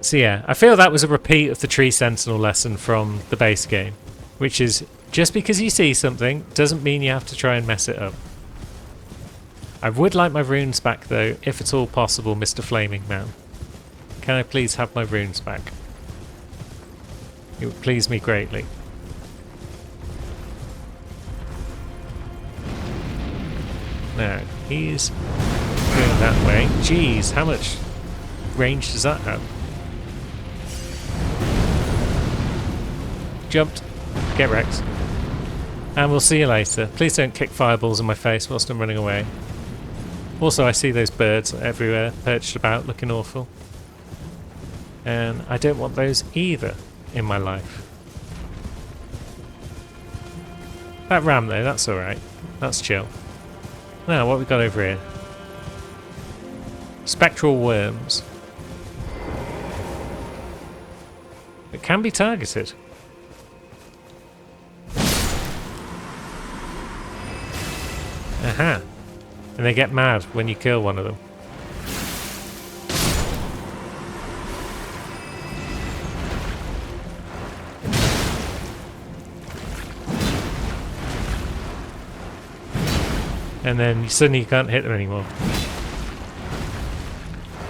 So yeah, I feel that was a repeat of the Tree Sentinel lesson from the base game, which is just because you see something doesn't mean you have to try and mess it up. I would like my runes back though, if at all possible, Mr. Flaming Man. Can I please have my runes back? It would please me greatly. Now, he's going that way. Jeez, how much range does that have? Jumped. Get wrecked. And we'll see you later. Please don't kick fireballs in my face whilst I'm running away. Also, I see those birds everywhere, perched about, looking awful. And I don't want those either in my life. That ram though, that's alright. That's chill. Now, what we got over here? Spectral worms. It can be targeted. Aha! And they get mad when you kill one of them. And then suddenly you can't hit them anymore.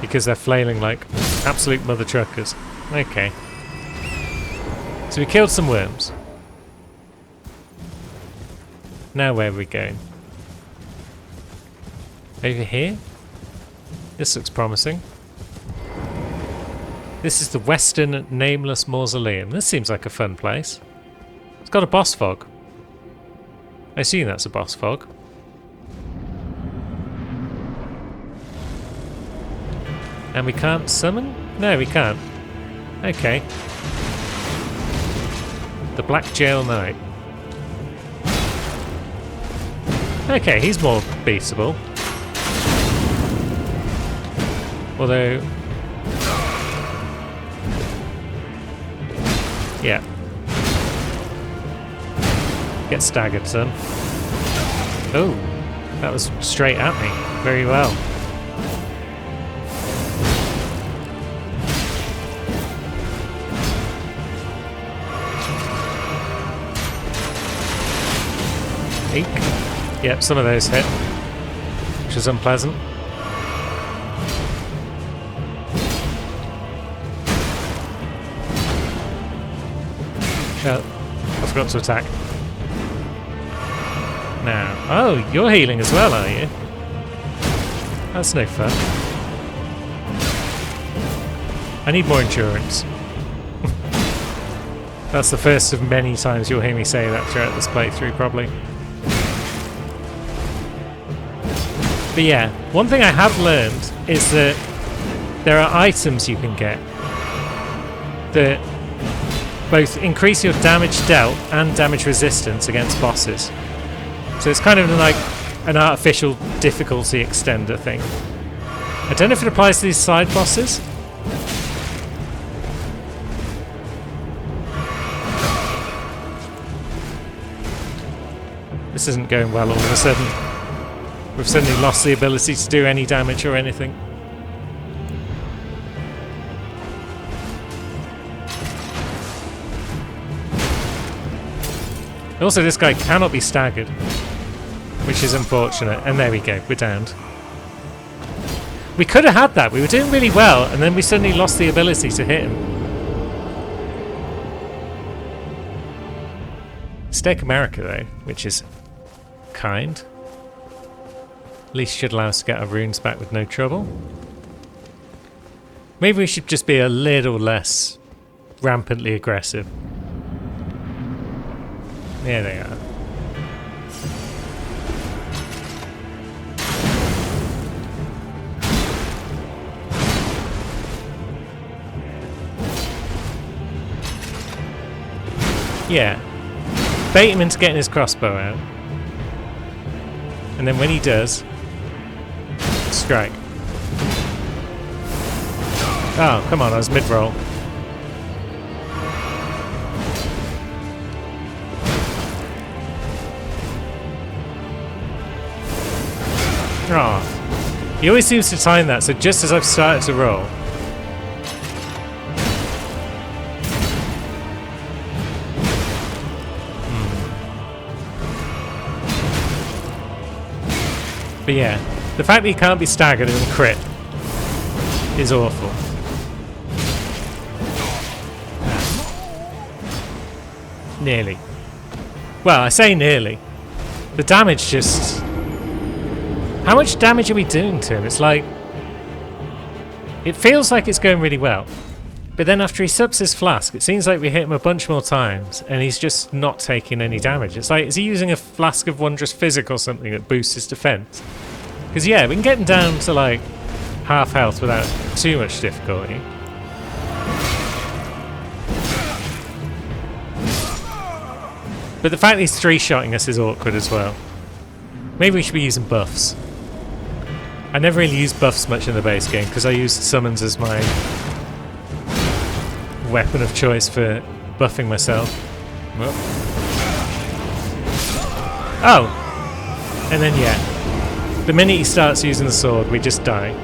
Because they're flailing like absolute mother truckers. Okay. So we killed some worms. Now where are we going? Over here? This looks promising. This is the Western Nameless Mausoleum. This seems like a fun place. It's got a boss fog. I assume that's a boss fog. And we can't summon? No, we can't. Okay. The Black Jail Knight. Okay, he's more beatable. Although... yeah. Get staggered, son. Oh, that was straight at me. Very well. Eek. Yep, some of those hit, which is unpleasant. Shut. I forgot to attack. Now. Oh, you're healing as well, are you? That's no fun. I need more endurance. That's the first of many times you'll hear me say that throughout this playthrough, probably. But yeah, one thing I have learned is that there are items you can get that both increase your damage dealt and damage resistance against bosses. So it's kind of like an artificial difficulty extender thing. I don't know if it applies to these side bosses. This isn't going well all of a sudden. We've suddenly lost the ability to do any damage or anything. Also, this guy cannot be staggered, which is unfortunate. And there we go, we're downed. We could have had that. We were doing really well, and then we suddenly lost the ability to hit him. Steak America, though, which is kind. At least should allow us to get our runes back with no trouble. Maybe we should just be a little less rampantly aggressive. There they are. Yeah. Bait him into getting his crossbow out. And then when he does, strike. Oh, come on, I was mid-roll. Oh. He always seems to time that, so just as I've started to roll, But yeah, the fact that he can't be staggered and crit is awful. Nearly. Well, I say nearly. The damage just... How much damage are we doing to him? It's like... It feels like it's going really well. But then after he subs his flask, it seems like we hit him a bunch more times and he's just not taking any damage. It's like, is he using a Flask of Wondrous Physic or something that boosts his defense? Because yeah, we can get him down to like half health without too much difficulty. But the fact that he's three-shotting us is awkward as well. Maybe we should be using buffs. I never really used buffs much in the base game because I used summons as my weapon of choice for buffing myself. Whoop. Oh! And then yeah, the minute he starts using the sword, we just die.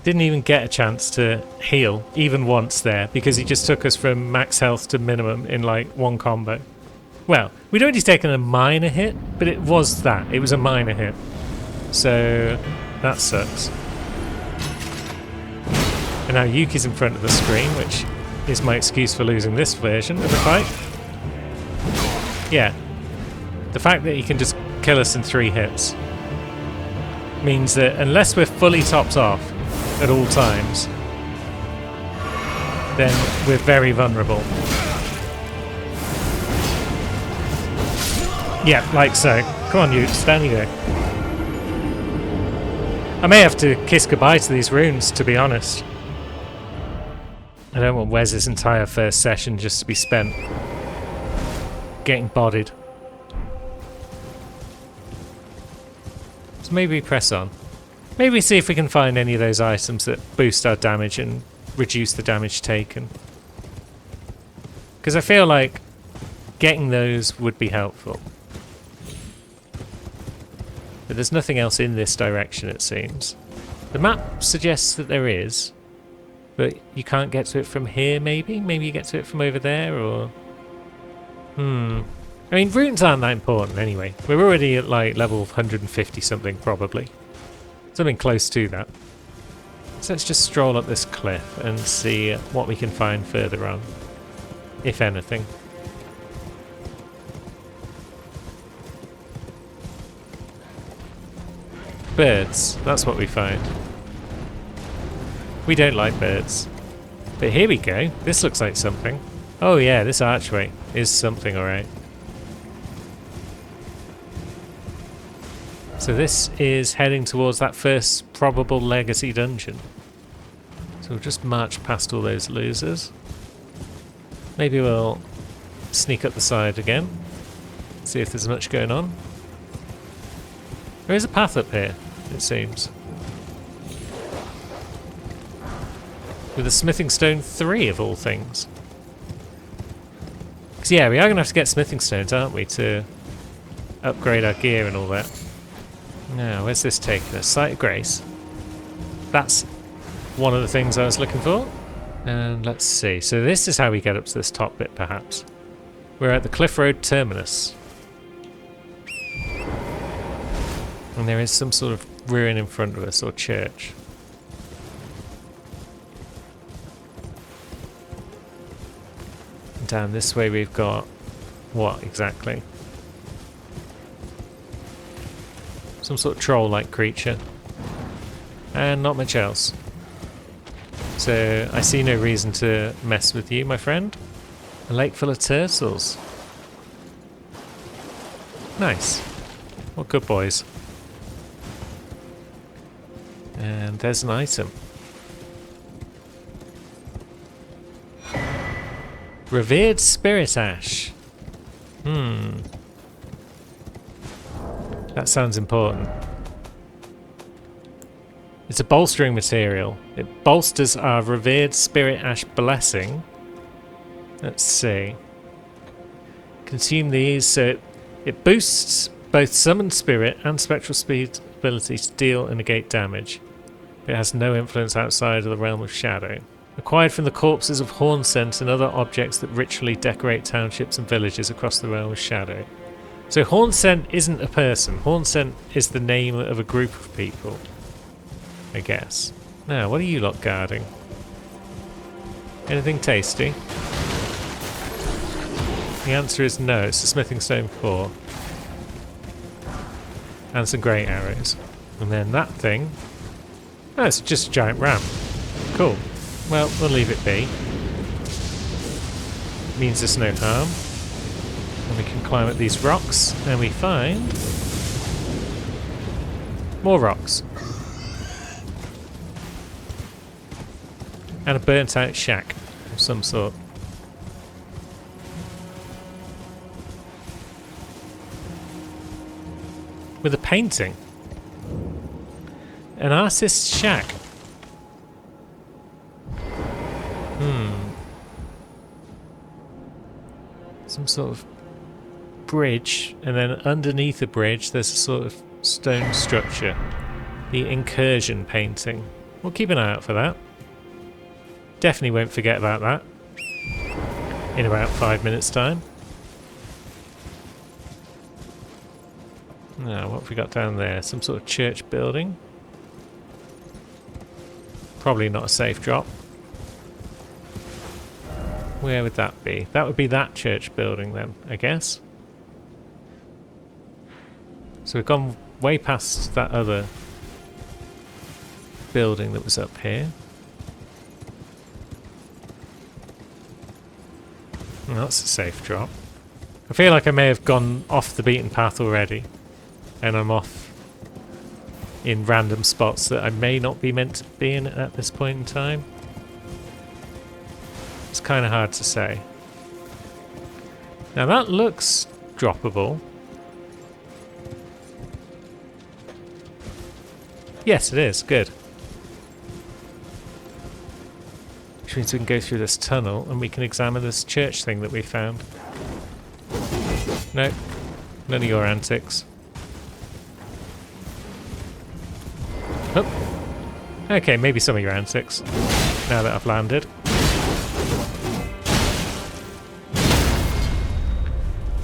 Didn't even get a chance to heal, even once there, because he just took us from max health to minimum in like one combo. Well, we'd already taken a minor hit, but it was that. It was a minor hit. So, that sucks. And now Yuki's in front of the screen, which is my excuse for losing this version of the fight. Yeah. The fact that he can just kill us in 3 hits means that unless we're fully topped off at all times, then we're very vulnerable. Yeah, like so. Come on, you. Down you go. I may have to kiss goodbye to these runes, to be honest. I don't want Wes's entire first session just to be spent getting bodied. So maybe we press on. Maybe we see if we can find any of those items that boost our damage and reduce the damage taken. Because I feel like getting those would be helpful. But there's nothing else in this direction, it seems. The map suggests that there is, but you can't get to it from here, maybe? Maybe you get to it from over there, or... I mean, runes aren't that important anyway. We're already at, like, level 150 something, probably. Something close to that. So let's just stroll up this cliff and see what we can find further on, if anything. Birds, that's what we find. We don't like birds. But here we go. This looks like something. Oh yeah, this archway is something, alright. So this is heading towards that first probable legacy dungeon. So we'll just march past all those losers. Maybe we'll sneak up the side again. See if there's much going on. There is a path up here, it seems. With a smithing stone 3 of all things. Because yeah, we are going to have to get smithing stones, aren't we, to upgrade our gear and all that. Now, where's this taking us? Site of Grace. That's one of the things I was looking for. And let's see. So this is how we get up to this top bit, perhaps. We're at the Cliff Road terminus. And there is some sort of ruin in front of us, or church. And down this way we've got... what exactly? Some sort of troll-like creature. And not much else. So I see no reason to mess with you, my friend. A lake full of turtles. Nice. What good boys. And there's an item. Revered Spirit Ash. That sounds important. It's a bolstering material. It bolsters our Revered Spirit Ash blessing. Let's see. Consume these so it boosts both summoned spirit and spectral speed ability to deal and negate damage. It has no influence outside of the realm of shadow. Acquired from the corpses of Hornsent and other objects that ritually decorate townships and villages across the realm of shadow. So Hornsent isn't a person. Hornsent is the name of a group of people, I guess. Now, what are you lot guarding? Anything tasty? The answer is no. It's the Smithing Stone Core. And some great arrows. And then that thing... Oh, it's just a giant ram. Cool. Well, we'll leave it be. Means there's no harm. And we can climb up these rocks, and we find... more rocks. And a burnt out shack of some sort. With a painting. An artist's shack. Some sort of bridge, and then underneath the bridge there's a sort of stone structure. The incursion painting. We'll keep an eye out for that. Definitely won't forget about that. In about 5 minutes' time. Now, what have we got down there? Some sort of church building. Probably not a safe drop. Where would that be? That would be that church building then, I guess. So we've gone way past that other building that was up here. Well, that's a safe drop. I feel like I may have gone off the beaten path already. And I'm off in random spots that I may not be meant to be in at this point in time. It's kind of hard to say. Now that looks droppable. Yes, it is. Good. Which means we can go through this tunnel and we can examine this church thing that we found. No, none of your antics. Oh. Okay, maybe some of your antics. Now that I've landed.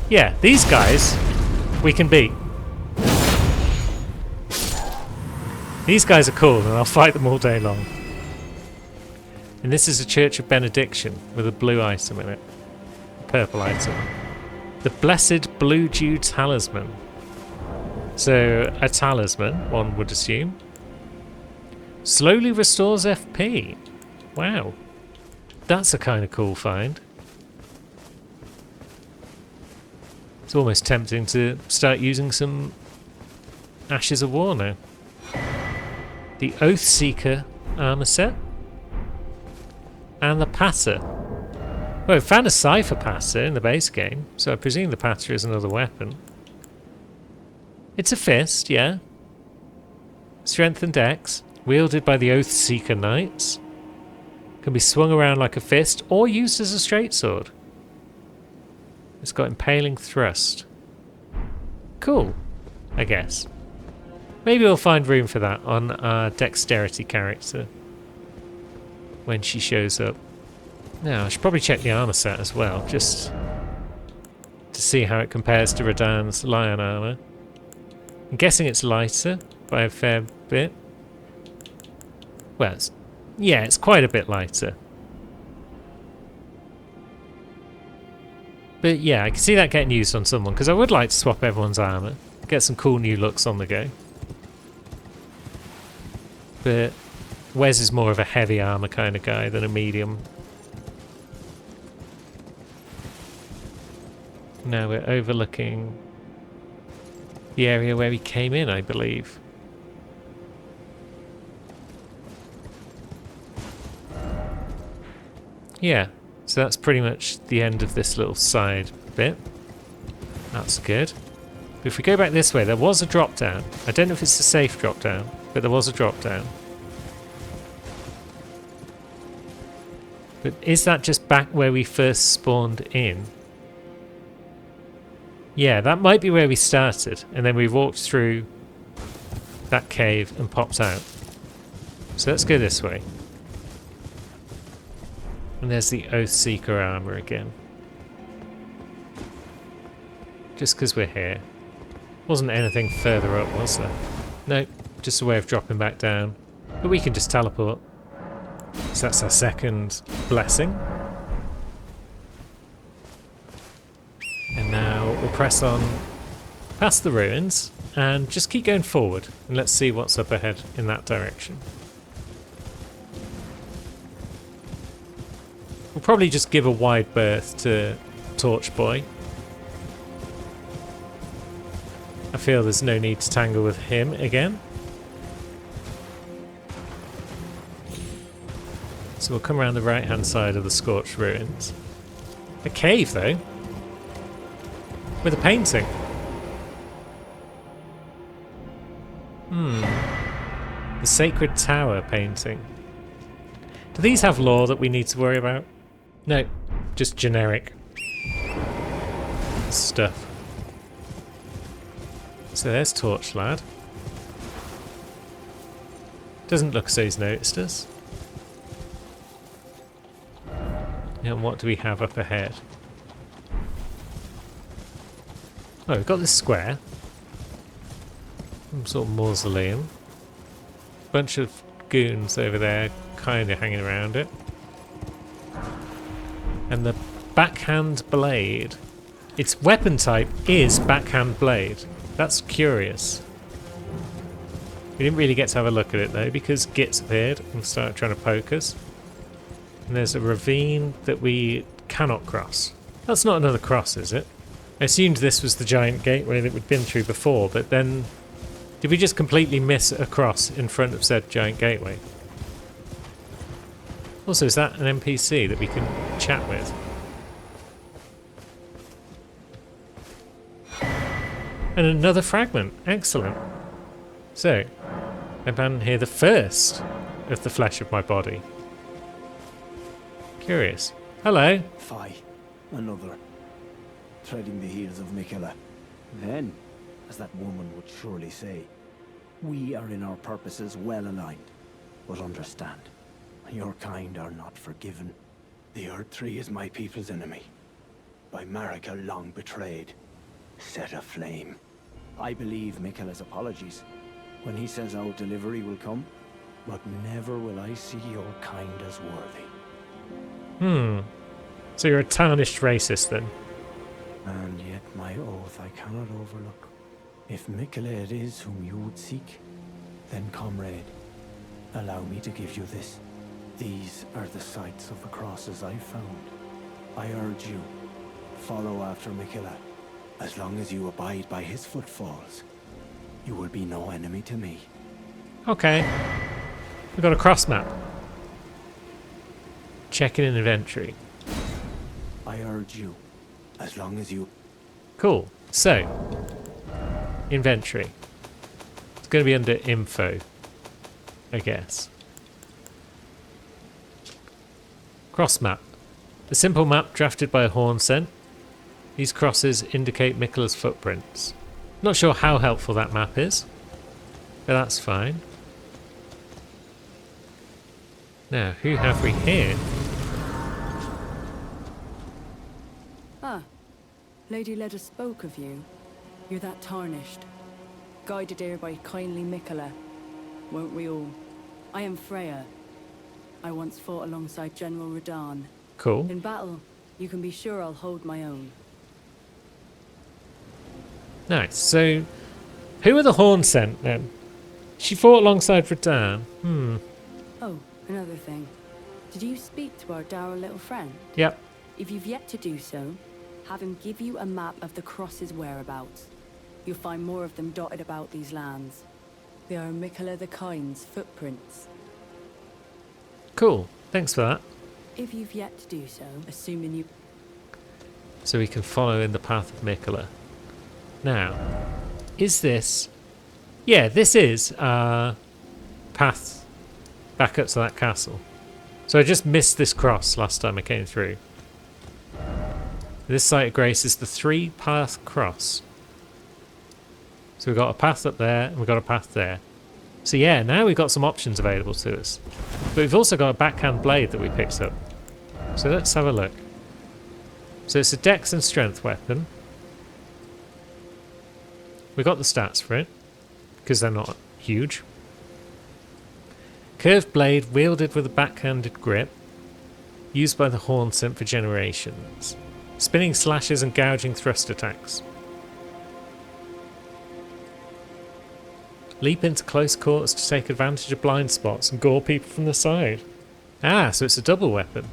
Yeah, these guys we can beat. These guys are cool and I'll fight them all day long. And this is a Church of Benediction with a blue item in it. A purple item. The Blessed Blue Dew Talisman. So, a talisman, one would assume. Slowly restores FP. Wow. That's a kind of cool find. It's almost tempting to start using some Ashes of War now. The Oathseeker armor set. And the Patter. Well, we found a Cypher Patter in the base game, so I presume the Patter is another weapon. It's a fist, yeah. Strength and Dex, wielded by the Oathseeker Knights. Can be swung around like a fist or used as a straight sword. It's got impaling thrust. Cool, I guess. Maybe we'll find room for that on our dexterity character when she shows up. Now, I should probably check the armor set as well, just to see how it compares to Radahn's lion armor. I'm guessing it's lighter by a fair bit. Well, it's quite a bit lighter. But yeah, I can see that getting used on someone, because I would like to swap everyone's armor. Get some cool new looks on the go. But Wes is more of a heavy armor kind of guy than a medium. Now we're overlooking the area where we came in, I believe. Yeah, so that's pretty much the end of this little side bit. That's good. But if we go back this way, there was a drop down. I don't know if it's a safe drop down, but there was a drop down. But is that just back where we first spawned in? Yeah, that might be where we started, and then we walked through that cave and popped out. So let's go this way. And there's the Oathseeker armor again. Just because we're here. Wasn't anything further up, was there? No, just a way of dropping back down. But we can just teleport. So that's our second blessing. And now we'll press on past the ruins and just keep going forward. And let's see what's up ahead in that direction. We'll probably just give a wide berth to Torch Boy. I feel there's no need to tangle with him again. So we'll come around the right hand side of the Scorched Ruins. A cave though. With a painting. The Sacred Tower painting. Do these have lore that we need to worry about? No, just generic stuff. So there's Torch Lad. Doesn't look as though he's noticed us. And what do we have up ahead? Oh, we've got this square. Some sort of mausoleum. Bunch of goons over there kind of hanging around it. And the backhand blade. Its weapon type is backhand blade. That's curious. We didn't really get to have a look at it though because Gits appeared and started trying to poke us. And there's a ravine that we cannot cross. That's not another cross, is it? I assumed this was the giant gateway that we'd been through before, but then did we just completely miss a cross in front of said giant gateway? Also, is that an NPC that we can chat with? And another fragment. Excellent. So, I found here the first of the flesh of my body. Curious. Hello. Fie, another. Treading the heels of Miquella. Then, as that woman would surely say, we are in our purposes well aligned. But understand, your kind are not forgiven. The Erdtree is my people's enemy. By Marika long betrayed. Set aflame. I believe Miquella's apologies when he says our delivery will come, but never will I see your kind as worthy. So you're a tarnished racist then? And yet my oath I cannot overlook. If Miquella it is whom you would seek, then comrade, allow me to give you this. These are the sites of the crosses I found. I urge you, follow after Miquella. As long as you abide by his footfalls, you will be no enemy to me. Okay. We've got a cross map. Checking in inventory. I urge you, as long as you... Cool. So, inventory. It's going to be under info, I guess. Cross map. A simple map drafted by a Hornsent. These crosses indicate Miquella's footprints. Not sure how helpful that map is, but that's fine. Now, who have we here? Ah, Lady Leda spoke of you. You're that tarnished. Guided here by kindly Miquella. Won't we all? I am Freya. I once fought alongside General Radahn. Cool. In battle, you can be sure I'll hold my own. Nice. So, who are the Hornsent then? She fought alongside Radahn. Oh, another thing. Did you speak to our dour little friend? Yep. If you've yet to do so, have him give you a map of the Cross's whereabouts. You'll find more of them dotted about these lands. They are Miquella the Kind's footprints. Cool. Thanks for that. If you've yet to do so, assuming you... So we can follow in the path of Miquella. Now, is this... Yeah, this is our path back up to that castle. So I just missed this cross last time I came through. This site of grace is the 3-path cross. So we've got a path up there and we've got a path there. So yeah, now we've got some options available to us. But we've also got a backhand blade that we picked up. So let's have a look. So it's a dex and strength weapon. We got the stats for it, because they're not huge. Curved blade wielded with a backhanded grip, used by the Horn Simp for generations. Spinning slashes and gouging thrust attacks. Leap into close quarters to take advantage of blind spots and gore people from the side. Ah, so it's a double weapon.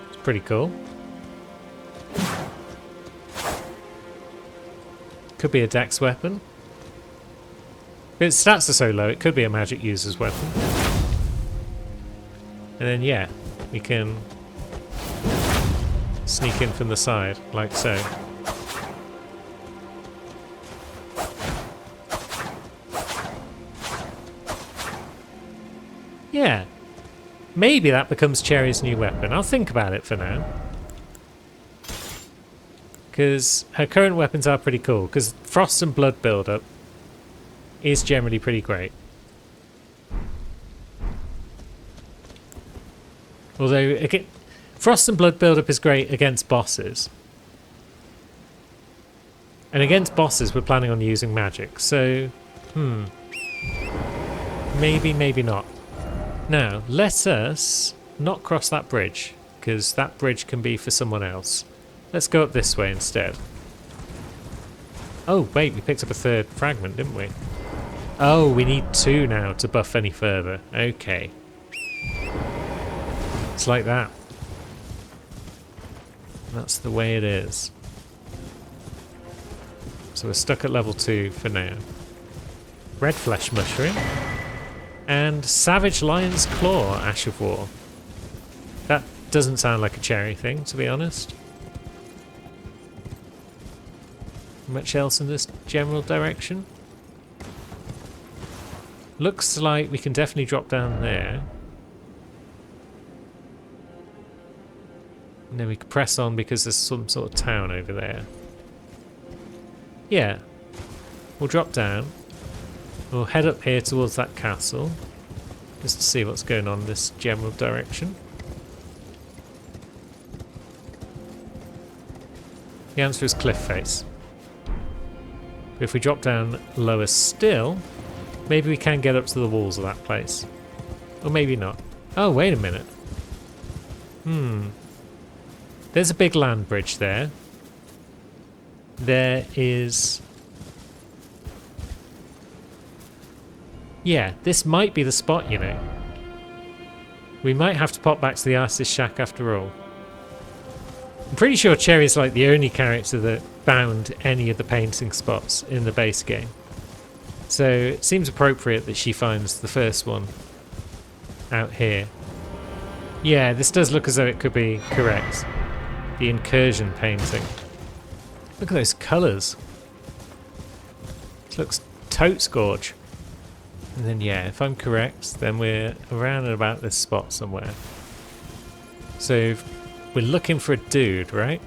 It's pretty cool. Could be a dex weapon. But its stats are so low, it could be a magic user's weapon. And then, yeah, we can sneak in from the side, like so. Yeah. Maybe that becomes Cherry's new weapon. I'll think about it for now. Because her current weapons are pretty cool. Because Frost and Blood build-up is generally pretty great. Although, again, Frost and Blood build-up is great against bosses. And against bosses, we're planning on using magic. So, maybe, maybe not. Now, let us not cross that bridge, because that bridge can be for someone else. Let's go up this way instead. Oh, wait, we picked up a third fragment, didn't we? Oh, we need 2 now to buff any further. Okay. It's like that. That's the way it is. So we're stuck at level 2 for now. Red Flesh Mushroom. And Savage Lion's Claw, Ash of War. That doesn't sound like a Cherry thing, to be honest. Much else in this general direction? Looks like we can definitely drop down there. And then we can press on because there's some sort of town over there. Yeah. We'll drop down. We'll head up here towards that castle. Just to see what's going on in this general direction. The answer is cliff face. But if we drop down lower still, maybe we can get up to the walls of that place. Or maybe not. Oh, wait a minute. There's a big land bridge there. There is... Yeah, this might be the spot, you know. We might have to pop back to the artist's shack after all. I'm pretty sure Cherry's like the only character that found any of the painting spots in the base game. So it seems appropriate that she finds the first one out here. Yeah, this does look as though it could be correct. The incursion painting. Look at those colours. This looks totes gorge. And then yeah, if I'm correct, then we're around and about this spot somewhere. So we're looking for a dude, right?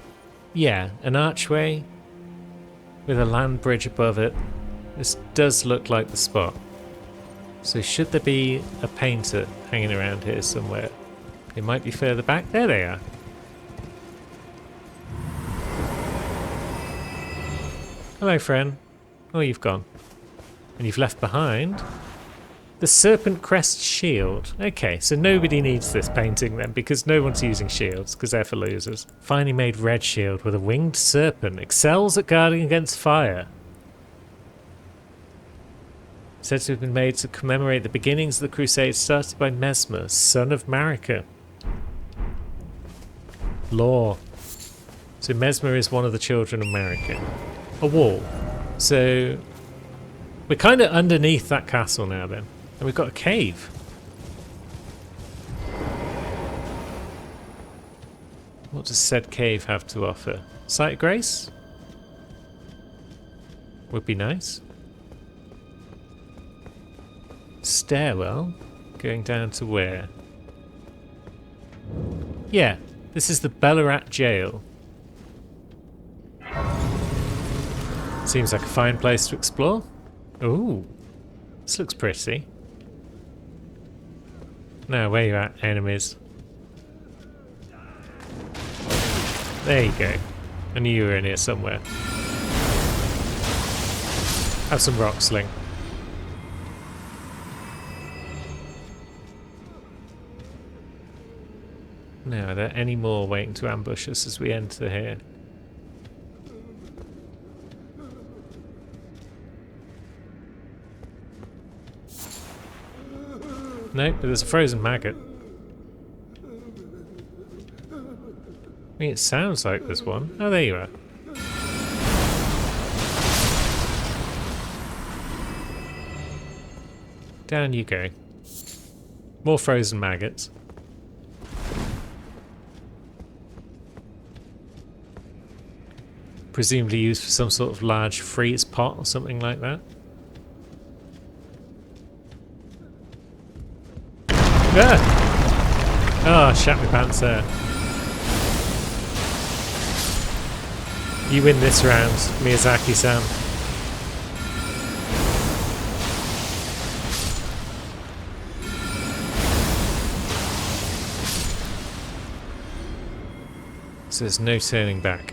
Yeah, an archway with a land bridge above it. This does look like the spot. So should there be a painter hanging around here somewhere? It might be further back. There they are. Hello, friend. Oh, you've gone. And you've left behind the Serpent Crest Shield. Okay, so nobody needs this painting then, because no one's using shields, because they're for losers. Finely made red shield with a winged serpent. Excels at guarding against fire. Said to have been made to commemorate the beginnings of the crusade started by Mesmer, son of Marika. Lore. So Mesmer is one of the children of Marika. A wall. So we're kind of underneath that castle now then. And we've got a cave. What does said cave have to offer? Sight of Grace? Would be nice. Stairwell? Going down to where? Yeah, this is the Bellarat Jail. Seems like a fine place to explore. Ooh, this looks pretty. Now, where you at, enemies? There you go. I knew you were in here somewhere. Have some rock sling. Now, are there any more waiting to ambush us as we enter here? No, but there's a frozen maggot. I mean, it sounds like there's one. Oh, there you are. Down you go. More frozen maggots. Presumably used for some sort of large freeze pot or something like that. Ah! Oh, shat my pants there. You win this round, Miyazaki-san. So there's no turning back.